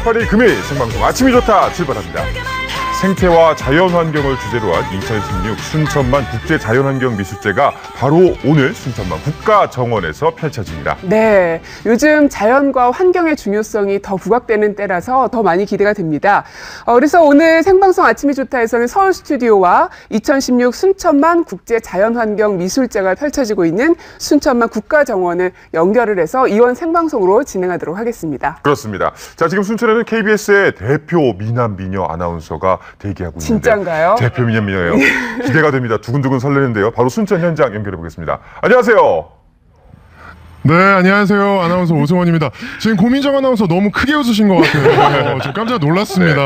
18일 금요일 생방송 아침이 좋다 출발합니다. 생태와 자연환경을 주제로 한 2016 순천만 국제자연환경미술제가 바로 오늘 순천만 국가정원에서 펼쳐집니다. 네, 요즘 자연과 환경의 중요성이 더 부각되는 때라서 더 많이 기대가 됩니다. 그래서 오늘 생방송 아침이 좋다에서는 서울 스튜디오와 2016 순천만 국제자연환경미술제가 펼쳐지고 있는 순천만 국가정원을 연결을 해서 이원 생방송으로 진행하도록 하겠습니다. 그렇습니다. 자, 지금 순천에는 KBS의 대표 미남 미녀 아나운서가 대기하고 있는데. 진짜인가요? 대표 미남 미녀예요. 기대가 됩니다. 두근두근 설레는데요. 바로 순천 현장 연결해 보겠습니다. 안녕하세요. 네, 안녕하세요. 아나운서 오승원입니다. 지금 고민정 아나운서 너무 크게 웃으신 것 같아요. 좀 깜짝 놀랐습니다.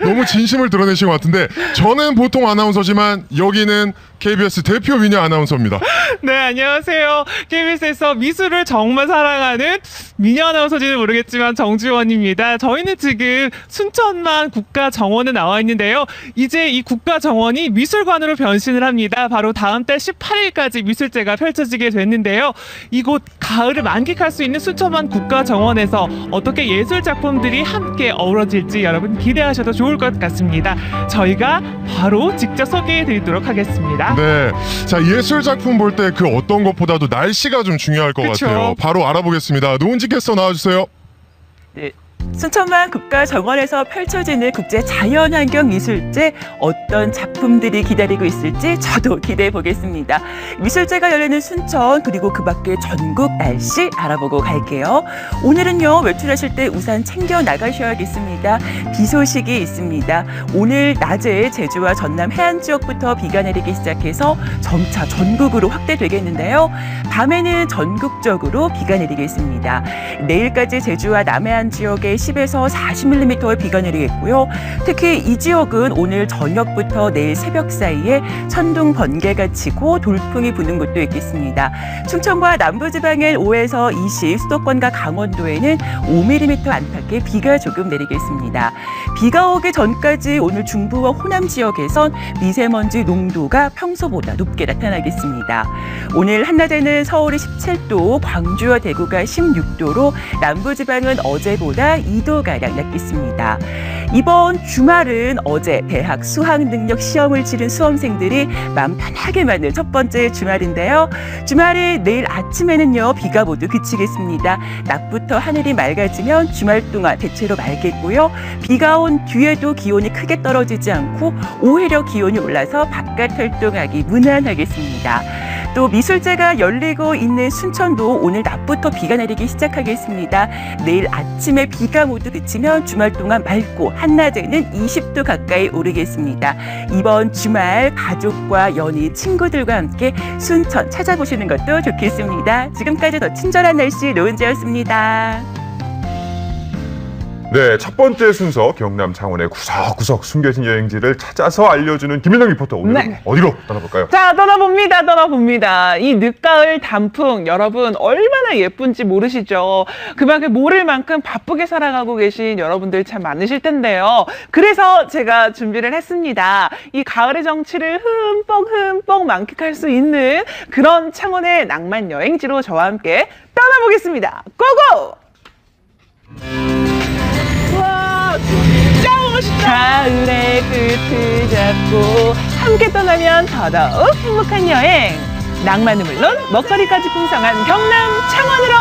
너무 진심을 드러내신 것 같은데 저는 보통 아나운서지만 여기는 KBS 대표 미녀 아나운서입니다. 네, 안녕하세요. KBS에서 미술을 정말 사랑하는 미녀 아나운서인지는 모르겠지만 정주원입니다. 저희는 지금 순천만 국가정원에 나와 있는데요. 이제 이 국가정원이 미술관으로 변신을 합니다. 바로 다음 달 18일까지 미술제가 펼쳐지게 됐는데요. 이곳 가을을 만끽할 수 있는 순천만 국가정원에서 어떻게 예술 작품들이 함께 어우러질지 여러분 기대하셔도 좋을 것 같습니다. 저희가 바로 직접 소개해 드리도록 하겠습니다. 네, 자, 예술 작품 볼 때 그 어떤 것보다도 날씨가 좀 중요할 것 그쵸? 같아요. 바로 알아보겠습니다. 노은지 캐스터 나와주세요. 네. 순천만 국가정원에서 펼쳐지는 국제자연환경미술제 어떤 작품들이 기다리고 있을지 저도 기대해 보겠습니다. 미술제가 열리는 순천 그리고 그 밖에 전국 날씨 알아보고 갈게요. 오늘은요 외출하실 때 우산 챙겨 나가셔야겠습니다. 비 소식이 있습니다. 오늘 낮에 제주와 전남 해안 지역부터 비가 내리기 시작해서 점차 전국으로 확대되겠는데요. 밤에는 전국적으로 비가 내리겠습니다. 내일까지 제주와 남해안 지역에 10에서 40mm의 비가 내리겠고요. 특히 이 지역은 오늘 저녁부터 내일 새벽 사이에 천둥 번개가 치고 돌풍이 부는 곳도 있겠습니다. 충청과 남부지방엔 5에서 20, 수도권과 강원도에는 5mm 안팎의 비가 조금 내리겠습니다. 비가 오기 전까지 오늘 중부와 호남 지역에선 미세먼지 농도가 평소보다 높게 나타나겠습니다. 오늘 한낮에는 서울이 17도, 광주와 대구가 16도로 남부지방은 어제보다 2도가량 낮겠습니다. 이번 주말은 어제 대학 수학능력 시험을 치른 수험생들이 마음 편하게 맞는 첫 번째 주말인데요. 주말에 내일 아침에는요 비가 모두 그치겠습니다. 낮부터 하늘이 맑아지면 주말 동안 대체로 맑겠고요. 비가 온 뒤에도 기온이 크게 떨어지지 않고 오히려 기온이 올라서 바깥 활동하기 무난하겠습니다. 또 미술제가 열리고 있는 순천도 오늘 낮부터 비가 내리기 시작하겠습니다. 내일 아침에 비가 모두 그치면 주말 동안 맑고 한낮에는 20도 가까이 오르겠습니다. 이번 주말 가족과 연인, 친구들과 함께 순천 찾아보시는 것도 좋겠습니다. 지금까지 더 친절한 날씨 노은지였습니다. 네, 첫 번째 순서 경남 창원의 구석구석 숨겨진 여행지를 찾아서 알려주는 김민정 리포터. 오늘은 네. 어디로 떠나볼까요? 자, 떠나봅니다. 이 늦가을 단풍 여러분 얼마나 예쁜지 모르시죠? 그만큼 모를 만큼 바쁘게 살아가고 계신 여러분들 참 많으실 텐데요. 그래서 제가 준비를 했습니다. 이 가을의 정취를 흠뻑 만끽할 수 있는 그런 창원의 낭만 여행지로 저와 함께 떠나보겠습니다. 고고! 와, 진짜 멋있다. 가을의 끝을 잡고 함께 떠나면 더더욱 행복한 여행. 낭만은 물론 먹거리까지 풍성한 경남 창원으로.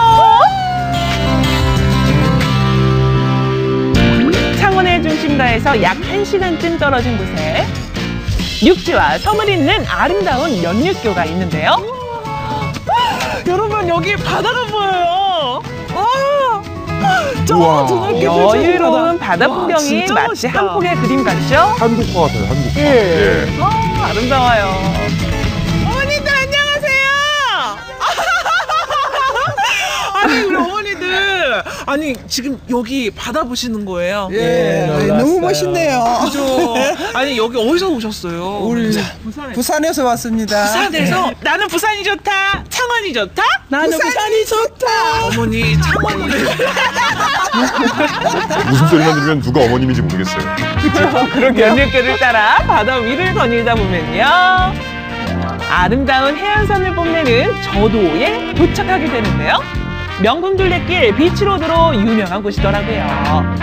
창원의 중심가에서 약 1시간쯤 떨어진 곳에 육지와 섬을 잇는 아름다운 연륙교가 있는데요. 여러분 여기 바다가 보여요. 여유로운 바다 풍경이 마치 한 폭의 그림 같죠? 한국화 같아요, 한국화. 예. 아름다워요. 어머니들 안녕하세요. 아니 우리 어머니들 아니 지금 여기 바다 보시는 거예요? 예, 너무 멋있네요. 그죠? 아니 여기 어디서 오셨어요? 우리 부산에서 왔습니다. 부산에서 나는 부산이 좋다. 창원이 좋다. 나는 부산이 좋다. 어머니 창원이 무슨 소리만 들으면 누가 어머님인지 모르겠어요. 그런 연잎길을 따라 바다 위를 거닐다 보면요. 아름다운 해안선을 뽐내는 저도에 도착하게 되는데요. 명품 둘레길 비치로드로 유명한 곳이더라고요.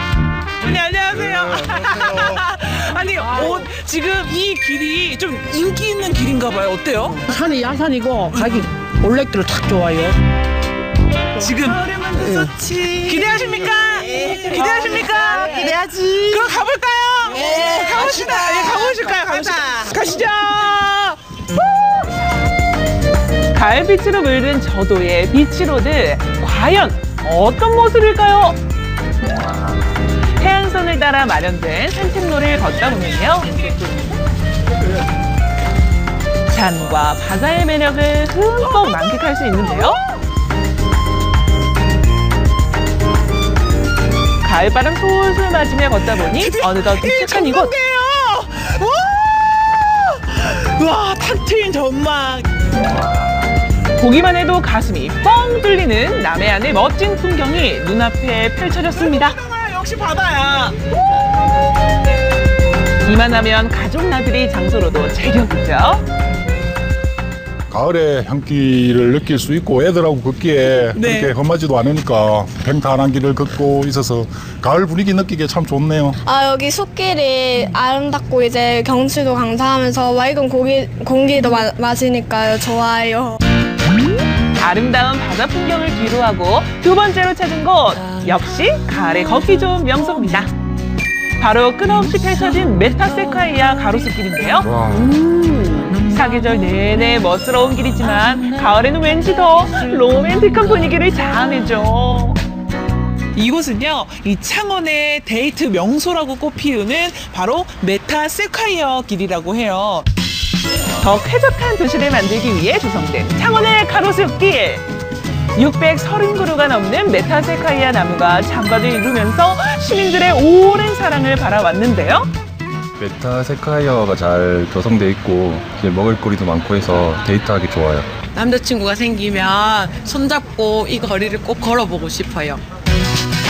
아니 지금 이 길이 좀 인기 있는 길인가 봐요. 어때요? 산이 야산이고 가기 올레길을 탁 좋아요. 지금 기대하십니까? 기대하십니까? 기대하지. 그럼 가볼까요? 네, 가봅시다. 가보실까요? 가시죠. 가을빛으로 물든 저도의 비치로드, 과연 어떤 모습일까요? 해안선을 따라 마련된 산책로를 걷다 보면요, 산과 바다의 매력을 흠뻑 만끽할 수 있는데요. 가을바람 솔솔 맞으며 걷다 보니 어느덧 도착한 이곳. 와, 탁 트인 전망. 보기만 해도 가슴이 뻥 뚫리는 남해안의 멋진 풍경이 눈앞에 펼쳐졌습니다. 역시 바다야. 이만하면 가족 나들이 장소로도 제격이죠. 가을의 향기를 느낄 수 있고 애들하고 걷기에 네. 그렇게 험하지도 않으니까 평탄한 길을 걷고 있어서 가을 분위기 느끼기에 참 좋네요. 여기 숲길이 아름답고 이제 경치도 감사하면서 맑은 공기도 마시니까요. 좋아요. 아름다운 바다 풍경을 뒤로하고 두 번째로 찾은 곳, 역시 가을에 걷기 좋은 명소입니다. 바로 끝없이 펼쳐진 메타세콰이아 가로수길인데요. 사계절 내내 멋스러운 길이지만 가을에는 왠지 더 로맨틱한 분위기를 자아내죠. 이곳은요, 이 창원의 데이트 명소라고 꼽히우는 바로 메타세콰이어 길이라고 해요. 더 쾌적한 도시를 만들기 위해 조성된 창원의 가로수길. 630그루가 넘는 메타세콰이아 나무가 장관을 이루면서 시민들의 오랜 사랑을 바라왔는데요. 메타세콰이어가 잘 조성돼 있고 이제 먹을거리도 많고 해서 데이트하기 좋아요. 남자친구가 생기면 손잡고 이 거리를 꼭 걸어보고 싶어요.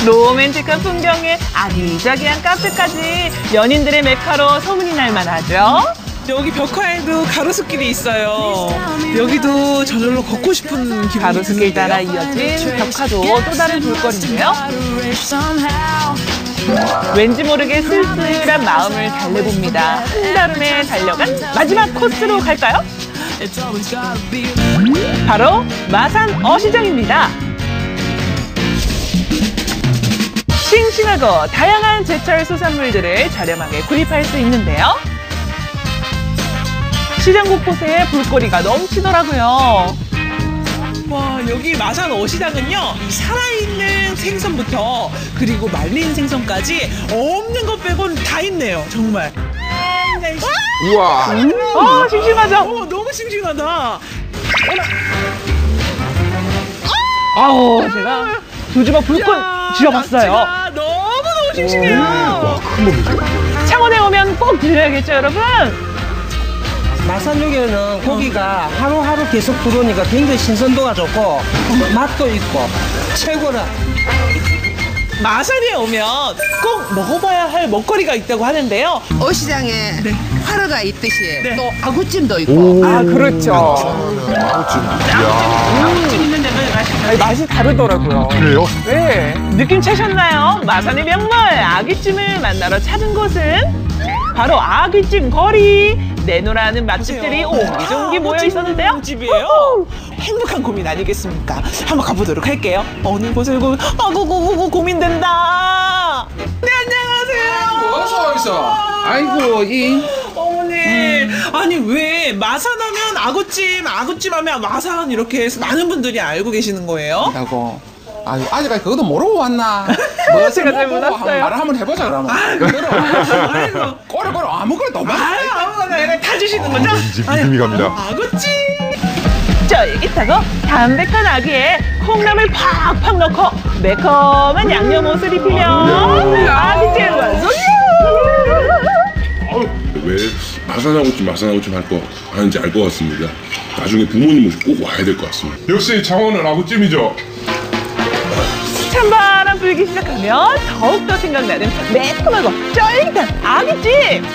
로맨틱한 풍경에 아기자기한 카페까지 연인들의 메카로 소문이 날 만하죠. 여기 벽화에도 가로수길이 있어요. 여기도 저절로 걷고 싶은 기분이 가로수길 드는데요. 따라 이어진 벽화도 또 다른 볼거리인데요. 왠지 모르게 쓸쓸한 마음을 달래봅니다. 한달음에 달려간 마지막 코스로 갈까요? 바로 마산 어시장입니다. 싱싱하고 다양한 제철 수산물들을 저렴하게 구입할 수 있는데요. 시장 곳곳에 볼거리가 넘치더라고요. 와, 여기 마산 어시장은요, 이 살아있는 생선부터 그리고 말린 생선까지 없는 것 빼곤 다 있네요. 정말. 우와. 싱싱하죠? 너무 싱싱하다. 아우, 제가 두 주먹 불끈 쥐어봤어요. 낙지가 너무너무 싱싱해요. 창원에 오면 꼭 들려야겠죠, 여러분? 마산육에는 고기가 하루하루 계속 들어오니까 굉장히 신선도가 좋고 맛도 있고 최고라. 마산에 오면 꼭 먹어봐야 할 먹거리가 있다고 하는데요. 어시장에 화로가 있듯이 또 아구찜도 있고. 그렇죠. 아구찜 있는 데는 아니, 맛이 다르더라고요. 그래요? 네. 느낌 채셨나요? 마산의 명물 아귀찜을 만나러 찾은 곳은 바로 아귀찜 거리. 내놓으라는 맛집들이 옹기종기 모여 있었는데요. 집이에요. 행복한 고민 아니겠습니까? 한번 가보도록 할게요. 어느 곳을 고민된다. 네, 안녕하세요. 어서 있어. 아이고 이 어머니, 아니 왜 마산하면 아구찜 하면 마산 이렇게 해서 많은 분들이 알고 계시는 거예요? 라고. 아유 아직까지 그것도 모르고 왔나? 제가 잘 몰랐어요. 말 한번 해보자 그러면. 아이고. 꼬르꼬르 아무것도 말. 아무거나 그냥 다 주시는 거죠? 왠지 믿음이 갑니다. 아구찜. 쫄깃하고 담백한 아귀에 콩나물 팍팍 넣고 매콤한 양념 옷을 입히면 아귀찜 완성이야. 왜 마산아구찜 할 거 하는지 알 것 같습니다. 나중에 부모님 모시고 꼭 와야 될 것 같습니다. 역시 창원은 아구찜이죠. 찬바람 불기 시작하면 더욱더 생각나는 매콤하고 쫄깃한 아귀찜.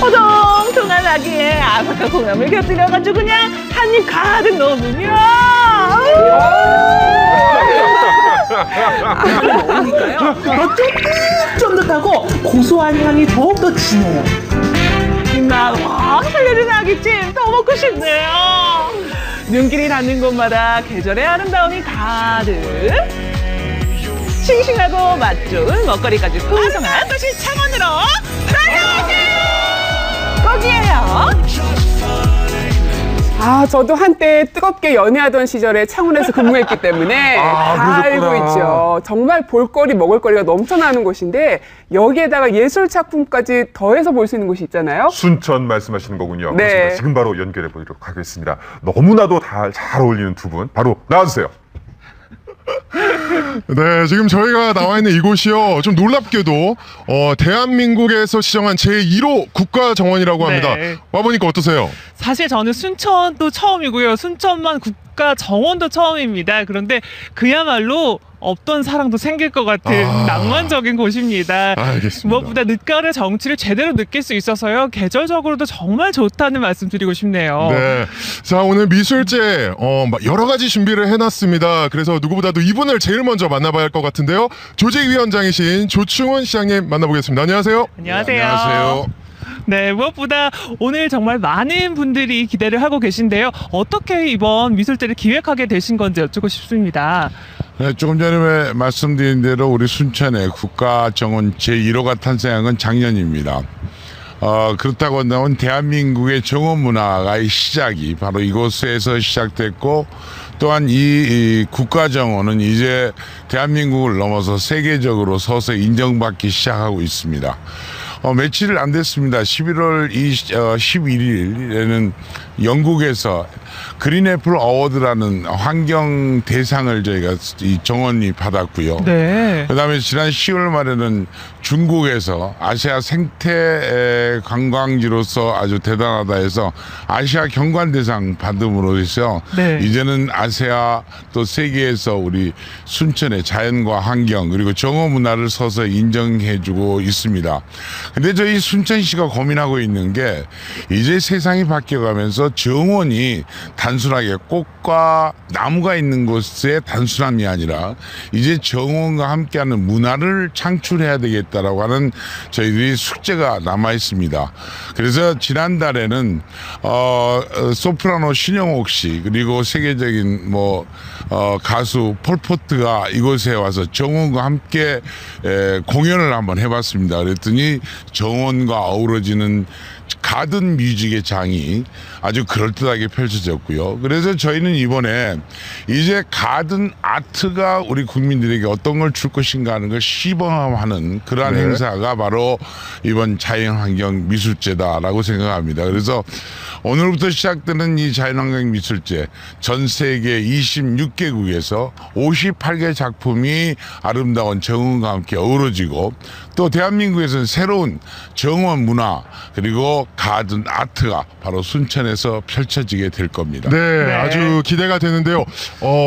어동통한 아귀에 아삭한 콩나물 곁들여가지고 그냥 한 입 가득 넣으면 쫀득쫀득한 싱싱하고 고소한 향이 더욱더 진해요. 입맛 확 살려주는 아기찜 더 먹고 싶네요. 눈길이 닿는 곳마다 계절의 아름다움이 가득. 싱싱하고 맛 좋은 먹거리까지 풍성한 도시 창원으로 따라오세요. 거기에요. 저도 한때 뜨겁게 연애하던 시절에 창원에서 근무했기 때문에 다 알고 있죠. 정말 볼거리, 먹을거리가 넘쳐나는 곳인데 여기에다가 예술 작품까지 더해서 볼 수 있는 곳이 있잖아요. 순천 말씀하시는 거군요. 네. 그렇습니다. 지금 바로 연결해 보도록 하겠습니다. 너무나도 잘 어울리는 두 분, 바로 나와주세요. 네, 지금 저희가 나와 있는 이곳이요. 좀 놀랍게도 대한민국에서 지정한 제1호 국가정원이라고 합니다. 네. 와보니까 어떠세요? 사실 저는 순천도 처음이고요. 순천만 국가 정원도 처음입니다. 그런데 그야말로 없던 사랑도 생길 것 같은 낭만적인 곳입니다. 알겠습니다. 무엇보다 늦가을의 정취를 제대로 느낄 수 있어서요. 계절적으로도 정말 좋다는 말씀 드리고 싶네요. 네. 자, 오늘 미술제 여러 가지 준비를 해놨습니다. 그래서 누구보다도 이분을 제일 먼저 만나봐야 할 것 같은데요. 조직위원장이신 조충훈 시장님 만나보겠습니다. 안녕하세요. 안녕하세요. 네, 안녕하세요. 네, 무엇보다 오늘 정말 많은 분들이 기대를 하고 계신데요. 어떻게 이번 미술제를 기획하게 되신 건지 여쭙고 싶습니다. 네, 조금 전에 말씀드린 대로 우리 순천의 국가정원 제1호가 탄생한 건 작년입니다. 그렇다고 한다면 대한민국의 정원 문화의 시작이 바로 이곳에서 시작됐고, 또한 이 국가정원은 이제 대한민국을 넘어서 세계적으로 서서히 인정받기 시작하고 있습니다. 며칠 안 됐습니다. 11월 11일에는 영국에서 그린 애플 어워드라는 환경 대상을 저희가 이 정원이 받았고요. 네. 그다음에 지난 10월 말에는 중국에서 아시아 생태 관광지로서 아주 대단하다 해서 아시아 경관 대상 받음으로 해서 네. 이제는 아시아 또 세계에서 우리 순천의 자연과 환경 그리고 정원 문화를 서서히 인정해주고 있습니다. 근데 저희 순천시가 고민하고 있는 게 이제 세상이 바뀌어가면서 정원이 단순하게 꽃과 나무가 있는 곳의 단순함이 아니라 이제 정원과 함께하는 문화를 창출해야 되겠다라고 하는 저희들이 숙제가 남아 있습니다. 그래서 지난달에는 소프라노 신영옥 씨 그리고 세계적인 가수 폴포트가 이곳에 와서 정원과 함께 공연을 한번 해봤습니다. 그랬더니 정원과 어우러지는 가든 뮤직의 장이 아주 그럴듯하게 펼쳐졌고요. 그래서 저희는 이번에 이제 가든 아트가 우리 국민들에게 어떤 걸 줄 것인가 하는 걸 시범하는 그러한 행사가 바로 이번 자연환경 미술제다라고 생각합니다. 그래서 오늘부터 시작되는 이 자연환경 미술제 전 세계 26개국에서 58개 작품이 아름다운 정원과 함께 어우러지고 또 대한민국에서는 새로운 정원 문화 그리고 가든 아트가 바로 순천에서 펼쳐지게 될 겁니다. 네, 아주 기대가 되는데요.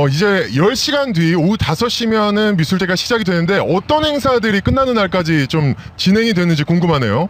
이제 10시간 뒤 오후 5시면은 미술제가 시작이 되는데 어떤 행사들이 끝나는 날까지 좀 진행이 되는지 궁금하네요.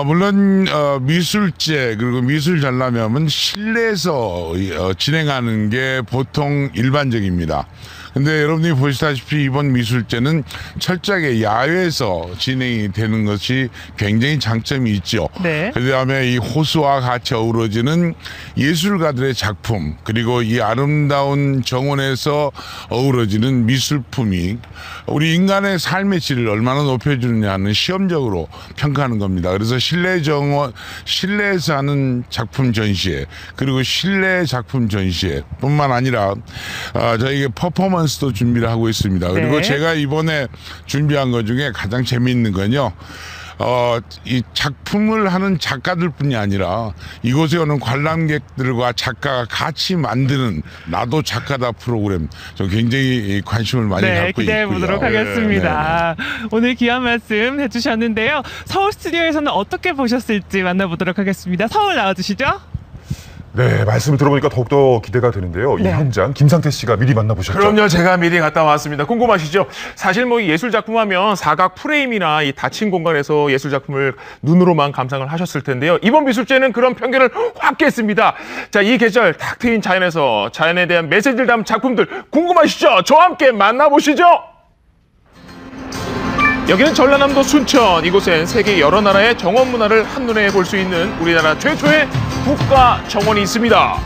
물론 미술제 그리고 미술 전람회는 실내에서 진행하는 게 보통 일반적입니다. 근데 여러분들이 보시다시피 이번 미술제는 철저하게 야외에서 진행이 되는 것이 굉장히 장점이 있죠. 네. 그다음에 이 호수와 같이 어우러지는 예술가들의 작품 그리고 이 아름다운 정원에서 어우러지는 미술품이 우리 인간의 삶의 질을 얼마나 높여주느냐는 시험적으로 평가하는 겁니다. 그래서 실내 정원, 실내에서 하는 작품 전시회 그리고 실내 작품 전시회 뿐만 아니라 저희가 퍼포먼스도 준비를 하고 있습니다. 그리고 네. 제가 이번에 준비한 것 중에 가장 재미있는 건요. 이 작품을 하는 작가들뿐이 아니라 이곳에 오는 관람객들과 작가가 같이 만드는 나도 작가다 프로그램 저 굉장히 관심을 많이 갖고 있고요. 기대해 보도록 하겠습니다. 오늘 귀한 말씀 해주셨는데요. 서울 스튜디오에서는 어떻게 보셨을지 만나보도록 하겠습니다. 서울 나와주시죠. 네, 말씀을 들어보니까 더욱더 기대가 되는데요. 이 현장 김상태 씨가 미리 만나보셨죠? 그럼요. 제가 미리 갔다 왔습니다. 궁금하시죠? 사실 이 예술 작품 하면 사각 프레임이나 이 닫힌 공간에서 예술 작품을 눈으로만 감상을 하셨을 텐데요. 이번 미술제는 그런 편견을 확 깼습니다. 자, 이 계절 탁 트인 자연에서 자연에 대한 메시지를 담은 작품들 궁금하시죠? 저와 함께 만나보시죠. 여기는 전라남도 순천. 이곳엔 세계 여러 나라의 정원 문화를 한눈에 볼 수 있는 우리나라 최초의 국가 정원이 있습니다.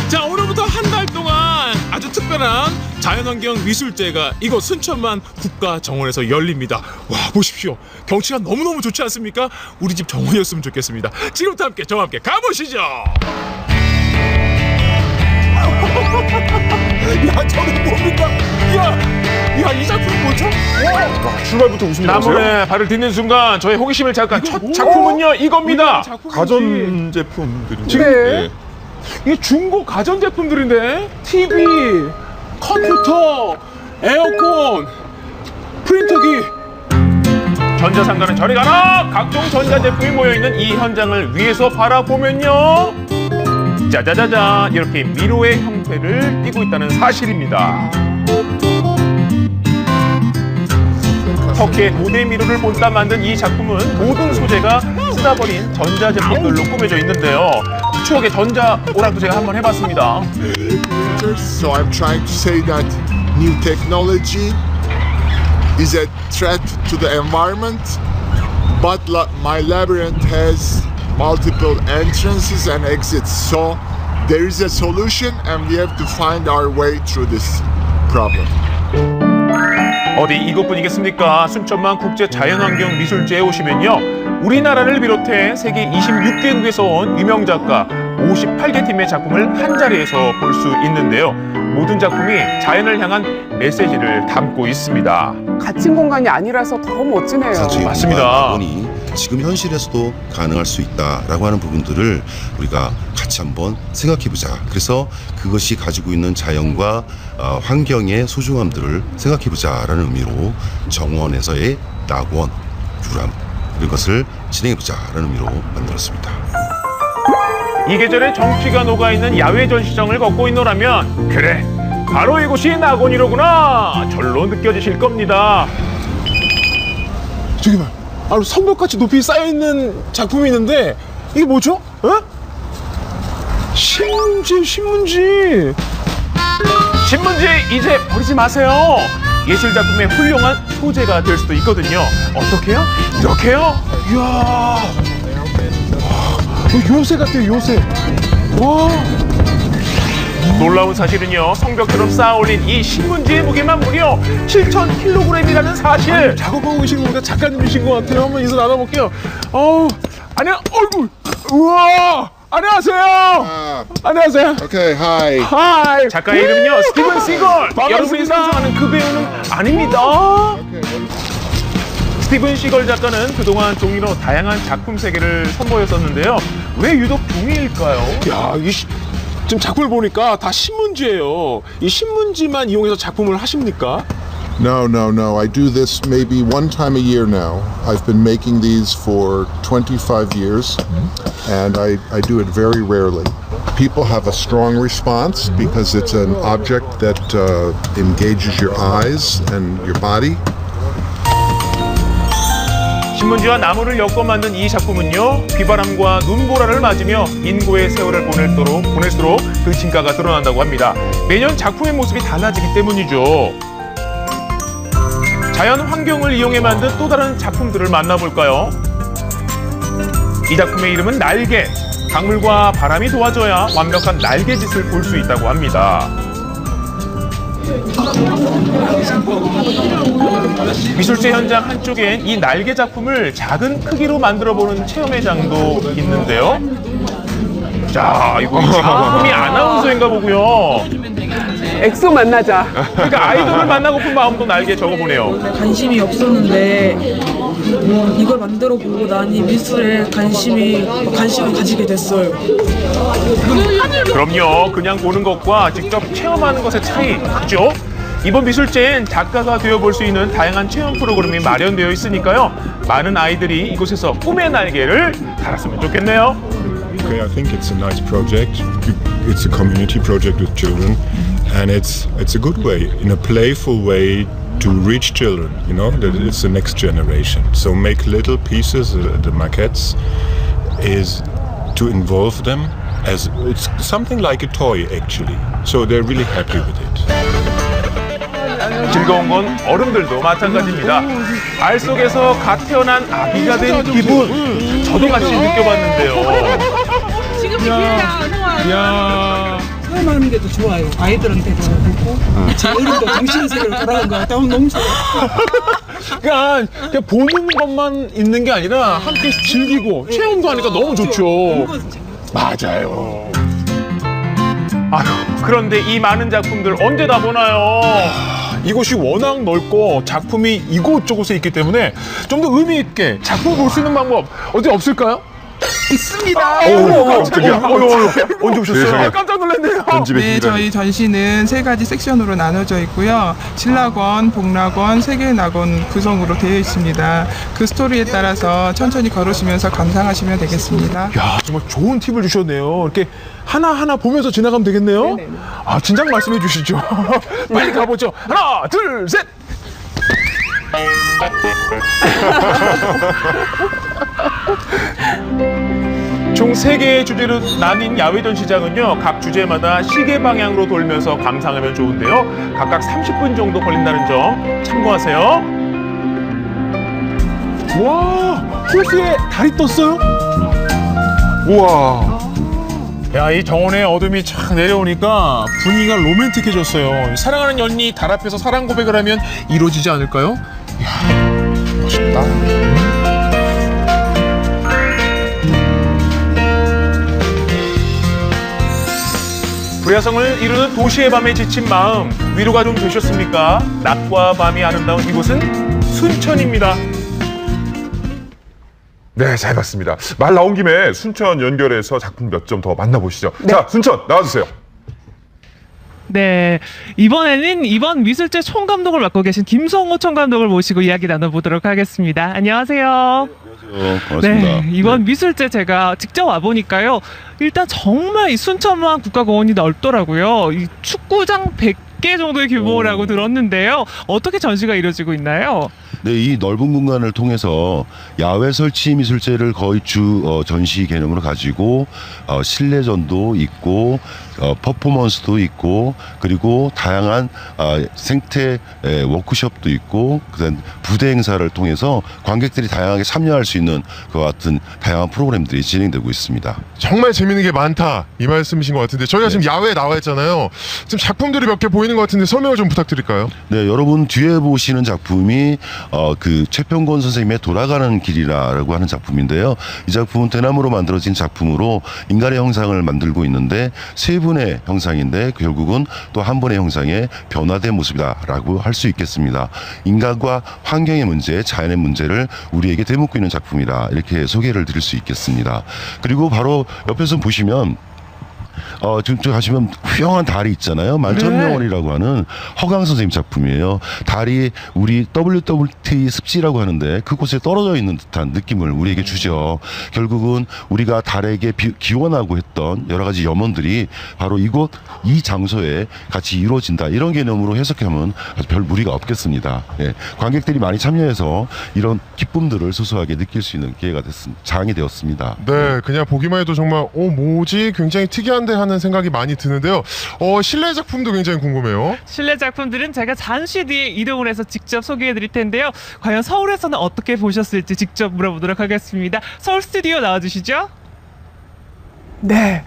자, 오늘부터 한 달 동안 아주 특별한 자연환경 미술제가 이곳 순천만 국가정원에서 열립니다. 와, 보십시오. 경치가 너무너무 좋지 않습니까? 우리 집 정원이었으면 좋겠습니다. 지금부터 함께 저와 함께 가보시죠. 야, 저는 뭡니까? 야, 이 작품이 뭐죠? 출발부터 웃음이 나오세요? 나무에 발을 딛는 순간 저의 호기심을 잠깐 첫 작품은요 이겁니다. 가전제품들인데. 지금 이게 중고 가전제품들인데 TV, 컴퓨터, 에어컨, 프린터기. 전자상가는 저리 가라! 각종 전자제품이 모여있는 이 현장을 위에서 바라보면요, 짜자자자 이렇게 미로의 형태를 띠고 있다는 사실입니다. 터키의 고대 미로를 본따 만든 이 작품은 모든 소재가 쓰다버린 전자제품들로 꾸며져 있는데요. 추억의 전자 오락도 제가 한번 해봤습니다. So I'm trying to say that new technology is a threat to the environment, but my labyrinth has multiple entrances and exits. So there is a solution and we have to find our way through this problem. 어디 이것뿐이겠습니까? 순천만 국제자연환경미술제에 오시면요, 우리나라를 비롯해 세계 26개국에서 온 유명 작가 58개 팀의 작품을 한 자리에서 볼 수 있는데요. 모든 작품이 자연을 향한 메시지를 담고 있습니다. 갇힌 공간이 아니라서 더 멋지네요. 맞습니다. 지금 현실에서도 가능할 수 있다라고 하는 부분들을 우리가 같이 한번 생각해보자. 그래서 그것이 가지고 있는 자연과 환경의 소중함들을 생각해보자라는 의미로 정원에서의 낙원, 유람 이런 것을 진행해보자라는 의미로 만들었습니다. 이 계절에 정취가 녹아있는 야외 전시장을 걷고 있노라면 그래, 바로 이곳이 낙원이로구나 절로 느껴지실 겁니다. 저기 봐, 아주 성벽같이 높이 쌓여있는 작품이 있는데 이게 뭐죠? 신문지 이제 버리지 마세요. 예술작품의 훌륭한 소재가 될 수도 있거든요. 어떻게요? 이렇게요? 이야, 요새 같아요, 요새. 와. 놀라운 사실은요, 성벽처럼 쌓아올린 이 신문지의 무게만 무려 7,000kg이라는 사실. 아니, 작업하고 계신 거 보니까 작가님이신 것 같아요. 한번 인사 나눠볼게요. 어이구, 우와, 안녕하세요. 안녕하세요. Okay, hi. 하이. 작가의 이름은요, 스티븐 시걸. 여러분이 상상하는 그 배우는 아닙니다. 스티븐 시걸 작가는 그동안 종이로 다양한 작품 세계를 선보였었는데요. 왜 유독 종이일까요? 야, 지금 작품을 보니까 다 신문지예요. 이 신문지만 이용해서 작품을 하십니까? No. I do this maybe one time a year now. I've been making these for 25 years, and I do it very rarely. People have a strong response because it's an object that engages your eyes and your body. 신문지와 나무를 엮어 만든 이 작품은요, 비바람과 눈보라를 맞으며 인고의 세월을 보낼수록 그 진가가 드러난다고 합니다. 매년 작품의 모습이 달라지기 때문이죠. 자연 환경을 이용해 만든 또 다른 작품들을 만나볼까요? 이 작품의 이름은 날개. 강물과 바람이 도와줘야 완벽한 날개짓을 볼 수 있다고 합니다. 미술제 현장 한쪽엔 이 날개 작품을 작은 크기로 만들어보는 체험회장도 있는데요. 자, 이거 작품이 아나운서인가 보고요. 엑소 만나자. 그러니까 아이돌을 만나고픈 마음도 날개에 적어보네요. 관심이 없었는데 이걸 만들어 보고 나니 미술에 관심을 가지게 됐어요. 그럼요. 그냥 보는 것과 직접 체험하는 것의 차이 크죠? 이번 미술제엔 작가가 되어볼 수 있는 다양한 체험 프로그램이 마련되어 있으니까요. 많은 아이들이 이곳에서 꿈의 날개를 달았으면 좋겠네요. Okay, I think it's a nice project. It's a community project with children, and it's a good way, in a playful way, to reach children. You know, that it's the next generation. So make little pieces, the maquettes, is to involve them as it's something like a toy actually. So they're really happy with it. 즐거운 건 어른들도 마찬가지입니다. 알 속에서 갓 태어난 아기가 된 기분, 저도 같이 느껴봤는데요. 지금 사용하는 게 더 좋아요. 아이들한테도 그렇고 어른도 정신 세계로 돌아간 것 같아요. 너무 좋아요. 그러니까 그냥 보는 것만 있는 게 아니라 함께 즐기고 체험도 하니까 너무 좋죠. 맞아요. 아휴, 그런데 이 많은 작품들 언제 다 보나요? 이곳이 워낙 넓고 작품이 이곳저곳에 있기 때문에 좀 더 의미 있게 작품 볼 수 있는 방법 어디 없을까요? 있습니다. 깜짝이야. 언제 오셨어요? 깜짝 놀랐네요. 네, 저희 전시는 3가지 섹션으로 나눠져 있고요. 진락원, 복락원, 세계낙원 구성으로 되어 있습니다. 그 스토리에 따라서 천천히 걸으시면서 감상하시면 되겠습니다. 야, 정말 좋은 팁을 주셨네요. 이렇게 하나하나 보면서 지나가면 되겠네요. 네네. 아, 진작 말씀해 주시죠. 빨리 가보죠. 하나, 둘, 셋. 총 3개의 주제로 나뉜 야외 전시장은요, 각 주제마다 시계 방향으로 돌면서 감상하면 좋은데요, 각각 30분 정도 걸린다는 점 참고하세요. 와, 호수에 달이 떴어요? 우와. 야, 이 정원에 어둠이 착 내려오니까 분위기가 로맨틱해졌어요. 사랑하는 연인이 달 앞에서 사랑 고백을 하면 이루어지지 않을까요? 이야, 멋있다. 불야성을 이루는 도시의 밤에 지친 마음, 위로가 좀 되셨습니까? 낮과 밤이 아름다운 이곳은 순천입니다. 네, 잘 봤습니다. 말 나온 김에 순천 연결해서 작품 몇 점 더 만나보시죠. 네. 자, 순천 나와주세요. 네, 이번에는 이번 미술제 총감독을 맡고 계신 김성호 총감독을 모시고 이야기 나눠보도록 하겠습니다. 안녕하세요. 반갑습니다. 네, 이번 미술제 제가 직접 와보니까요. 일단 정말 이 순천만 국가공원이 넓더라고요. 이 축구장 100개 정도의 규모라고 들었는데요. 어떻게 전시가 이루어지고 있나요? 네, 이 넓은 공간을 통해서 야외 설치 미술제를 거의 전시 개념으로 가지고 실내전도 있고 퍼포먼스도 있고 그리고 다양한 생태 워크숍도 있고 그다음 부대 행사를 통해서 관객들이 다양하게 참여할 수 있는 그와 같은 다양한 프로그램들이 진행되고 있습니다. 정말 재밌는 게 많다 이 말씀이신 것 같은데 저희가 지금 야외에 나와 있잖아요. 지금 작품들이 몇 개 보이는 것 같은데 설명을 좀 부탁드릴까요? 네, 여러분 뒤에 보시는 작품이 그 최평권 선생님의 돌아가는 길이라고 하는 작품인데요. 이 작품은 대나무로 만들어진 작품으로 인간의 형상을 만들고 있는데 세 분의 형상인데 결국은 또 한 분의 형상의 변화된 모습이다라고 할 수 있겠습니다. 인간과 환경의 문제, 자연의 문제를 우리에게 되묻고 있는 작품이다 이렇게 소개를 드릴 수 있겠습니다. 그리고 바로 옆에서 보시면 지금 가시면 훌륭한 달이 있잖아요. 만천명원이라고 하는 허강 선생님 작품이에요. 달이 우리 WWT 습지라고 하는데 그곳에 떨어져 있는 듯한 느낌을 우리에게 주죠. 결국은 우리가 달에게 기원하고 했던 여러 가지 염원들이 바로 이곳 이 장소에 같이 이루어진다 이런 개념으로 해석하면 아주 별 무리가 없겠습니다. 예. 관객들이 많이 참여해서 이런 기쁨들을 소소하게 느낄 수 있는 기회가 장이 되었습니다. 네, 그냥 보기만 해도 정말 뭐지 굉장히 특이한데 하는 생각이 많이 드는데요. 실내 작품도 굉장히 궁금해요. 실내 작품들은 제가 잠시 뒤에 이동을 해서 직접 소개해 드릴 텐데요. 과연 서울에서는 어떻게 보셨을지 직접 물어보도록 하겠습니다. 서울 스튜디오 나와주시죠. 네.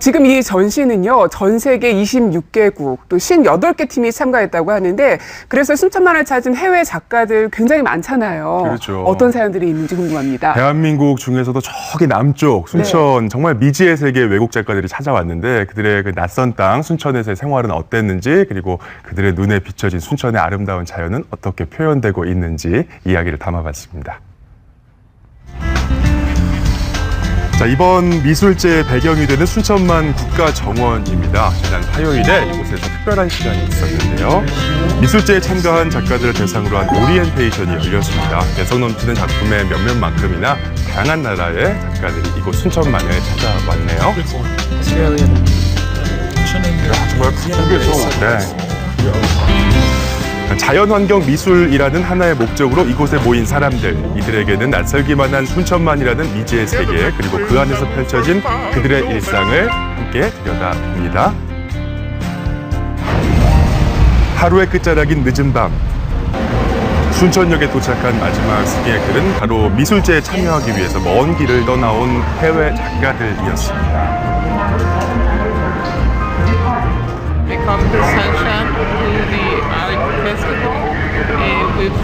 지금 이 전시는요, 전 세계 26개국, 또 58개 팀이 참가했다고 하는데, 그래서 순천만을 찾은 해외 작가들 굉장히 많잖아요. 그렇죠. 어떤 사연들이 있는지 궁금합니다. 대한민국 중에서도 저기 남쪽, 순천, 정말 미지의 세계 외국 작가들이 찾아왔는데, 그들의 그 낯선 땅, 순천에서의 생활은 어땠는지, 그리고 그들의 눈에 비춰진 순천의 아름다운 자연은 어떻게 표현되고 있는지 이야기를 담아봤습니다. 자, 이번 미술제의 배경이 되는 순천만 국가정원입니다. 지난 화요일에 이곳에서 특별한 시간이 있었는데요. 미술제에 참가한 작가들을 대상으로 한 오리엔테이션이 열렸습니다. 개성 넘치는 작품의 몇몇만큼이나 다양한 나라의 작가들이 이곳 순천만에 찾아왔네요. 정말 크겠죠. 네. 자연환경 미술이라는 하나의 목적으로 이곳에 모인 사람들, 이들에게는 낯설기만 한 순천만이라는 미지의 세계, 그리고 그 안에서 펼쳐진 그들의 일상을 함께 들여다봅니다. 하루의 끝자락인 늦은 밤. 순천역에 도착한 마지막 승객들은 바로 미술제에 참여하기 위해서 먼 길을 떠나온 해외 작가들이었습니다. We come to Sunshine to the art festival with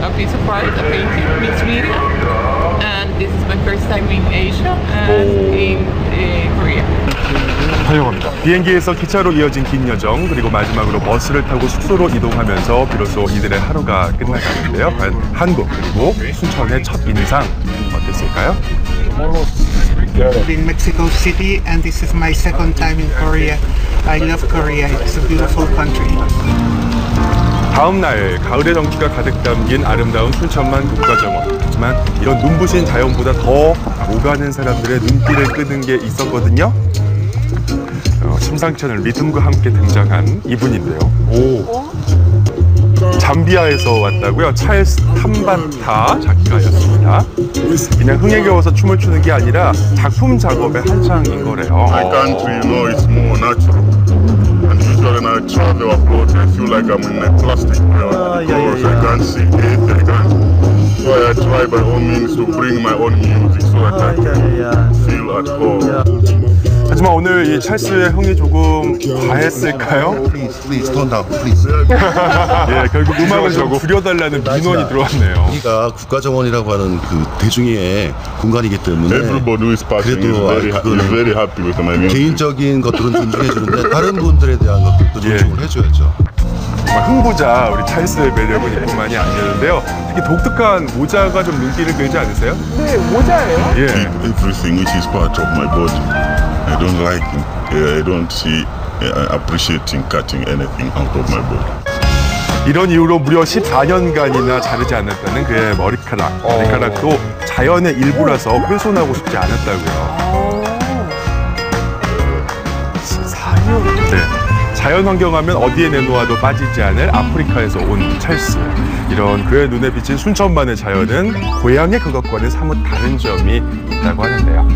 a piece of art, a painting, mixed media. And this is my first time in Asia and in Korea. 환영합니다. 비행기에서 기차로 이어진 긴 여정, 그리고 마지막으로 버스를 타고 숙소로 이동하면서 비로소 이들의 하루가 끝나가는데요. 과연 한국 그리고 순천의 첫 인상 어땠을까요? In Mexico City, and this is my second time in Korea. I love Korea. It's a beautiful country. 다음 날 가을의 정취가 가득 담긴 아름다운 순천만 국가정원. 하지만 이런 눈부신 자연보다 더 오가는 사람들의 눈길을 끄는 게 있었거든요. 심상치 않은 리듬과 함께 등장한 이분인데요. 잠비아에서 왔다고요? 찰스 탐바타 작가였습니다. 그냥 흥에 겨워서 춤을 추는 게 아니라 작품 작업의 한창인 거래요. My country, you know, is more natural. And usually when I travel abroad, I feel like I'm in a plastic world because I can't see it, I can't. So I try by all means to bring my own music so that I can feel at home. 하지만 오늘 이 찰스의 흥이 조금 과했을까요? Please, turn down, please. 예, 결국 음악을 좀 줄여달라는 민원이 들어왔네요. 여기가 국가정원이라고 하는 그 대중의 공간이기 때문에 Everybody is passing is very happy with my music. 개인적인 것들은 존중해 주는데 다른 분들에 대한 것들도 존중을 해줘야죠. 정말 흥부자 우리 찰스의 매력은 이뿐만이 아니었는데요. 특히 독특한 모자가 좀 눈길을 끌지 않으세요? 네, 모자예요? 예. Everything which is part of my body. I don't like I don't see appreciating cutting anything out of my body. 이런 이유로 무려 14년간이나 자르지 않았다는 그의 머리카락도 자연의 일부라서 훼손하고 싶지 않았다고요. 14년? 네. 자연 환경하면 어디에 내놓아도 빠지지 않을 아프리카에서 온 찰스. 이런 그의 눈에 비친 순천만의 자연은 고향의 그것과는 사뭇 다른 점이 있다고 하는데요.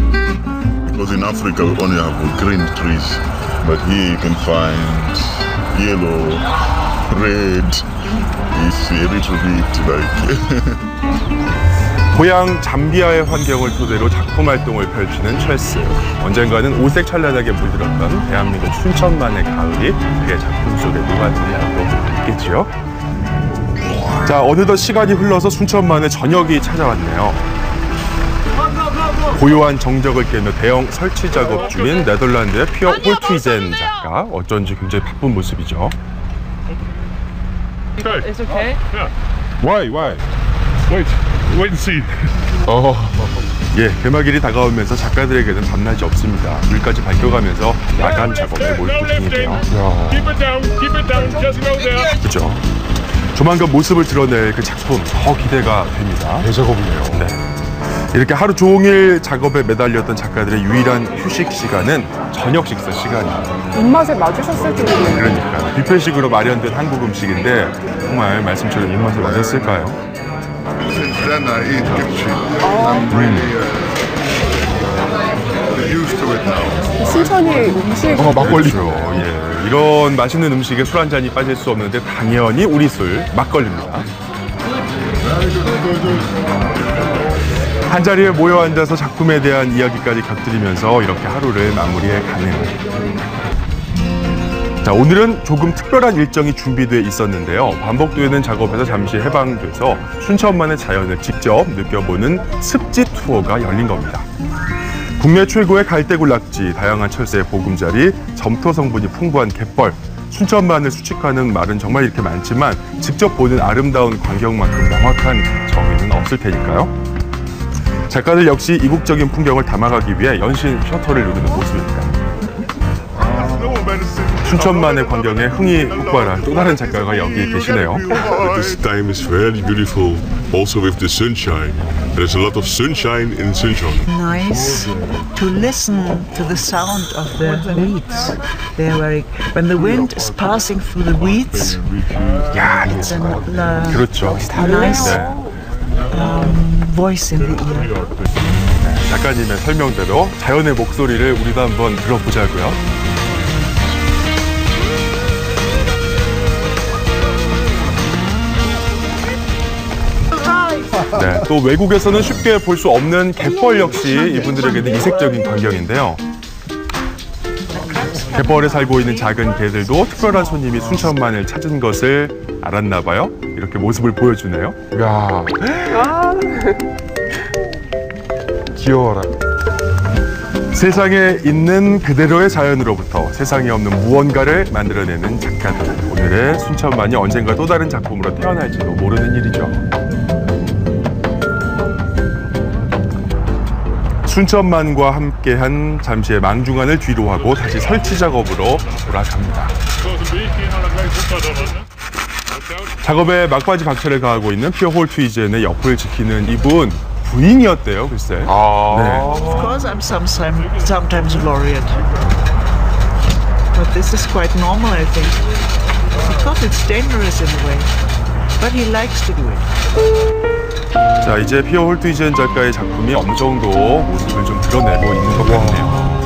Because in Africa we only have green trees, but here you can find yellow, red. It's a little bit like. 고향 잠비아의 환경을 토대로 작품 활동을 펼치는 찰스. 언젠가는 오색 찬란하게 물들었던 대한민국 순천만의 가을이 그의 작품 속에 녹아들려고 있겠지요. 자, 어느덧 시간이 흘러서 순천만의 저녁이 찾아왔네요. 고요한 정적을 깨며 대형 설치 작업 중인 네덜란드의 피어 홀트이젠 작가. 어쩐지 굉장히 바쁜 모습이죠. It's okay. Why? Wait and see. 예, 개막일이 다가오면서 작가들에게는 밤낮이 없습니다. 물까지 밝혀가면서 야간 작업에 몰두 중이에요. 그죠? 조만간 모습을 드러낼 그 작품 더 기대가 됩니다. 대작업이네요. 네. 이렇게 하루 종일 작업에 매달렸던 작가들의 유일한 휴식 시간은 저녁 식사 시간입니다. 입맛에 맞으셨을 텐데. 그러니까 뷔페식으로 마련된 한국 음식인데 정말 말씀처럼 입맛에 맞았을까요? Then I eat kimchi. I'm really used to it now. 순천이 음식. 막걸리죠. 예, 이런 맛있는 음식에 술 한 잔이 빠질 수 없는데 당연히 우리 술 막걸리입니다. 한 자리에 모여 앉아서 작품에 대한 이야기까지 곁들이면서 이렇게 하루를 마무리해 가네요. 자, 오늘은 조금 특별한 일정이 준비되어 있었는데요. 반복되는 작업에서 잠시 해방돼서 순천만의 자연을 직접 느껴보는 습지 투어가 열린 겁니다. 국내 최고의 갈대굴락지, 다양한 철새의 보금자리, 점토 성분이 풍부한 갯벌, 순천만을 수식하는 말은 정말 이렇게 많지만 직접 보는 아름다운 광경만큼 명확한 정의는 없을 테니까요. 작가들 역시 이국적인 풍경을 담아가기 위해 연신 셔터를 누르는 모습입니다. 순천만의 광경에 흥이 폭발한 또 다른 작가가 여기 계시네요. This time is very beautiful, also with the sunshine. There's a lot of sunshine in Suncheon. Nice to listen to the sound of the weeds. They are very. When the wind is passing through the weeds, it's a 그렇죠. nice voice in the ear. 작가님의 설명대로 자연의 목소리를 우리도 한번 들어보자고요. 네, 또 외국에서는 쉽게 볼 수 없는 갯벌 역시 이분들에게는 이색적인 광경인데요. 갯벌에 살고 있는 작은 개들도 특별한 손님이 순천만을 찾은 것을 알았나 봐요. 이렇게 모습을 보여주네요. 야, 귀여워라. 세상에 있는 그대로의 자연으로부터 세상에 없는 무언가를 만들어내는 작가들. 오늘의 순천만이 언젠가 또 다른 작품으로 태어날지도 모르는 일이죠. 순천만과 함께한 잠시의 망중한을 뒤로하고 다시 설치 작업으로 돌아갑니다. 작업에 막바지 박차를 가하고 있는 피어 홀트이젠의 옆을 지키는 이분 부인이었대요, 글쎄. 네. Of course, I'm sometimes worried, but this is quite normal, I think, because it's dangerous in a way. But he likes to do it. 자, 이제 피어 홀트이젠 작가의 작품이 어느 정도 모습을 좀 드러내고 있는 것 같네요.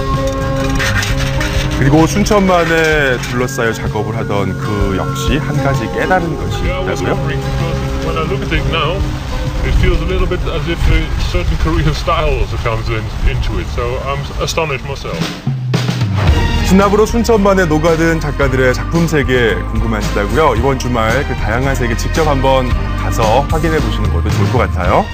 그리고 순천만에 둘러싸여 작업을 하던 그 역시 한 가지 깨달은 것이 있다고요? When I look at it now, it feels a little bit as if a certain Korean style also comes into it. So I'm astonished myself. 진압으로 순천만에 녹아든 작가들의 작품 세계 궁금하시다고요? 이번 주말 그 다양한 세계 직접 한번 가서 확인해 보시는 것도 좋을 것 같아요.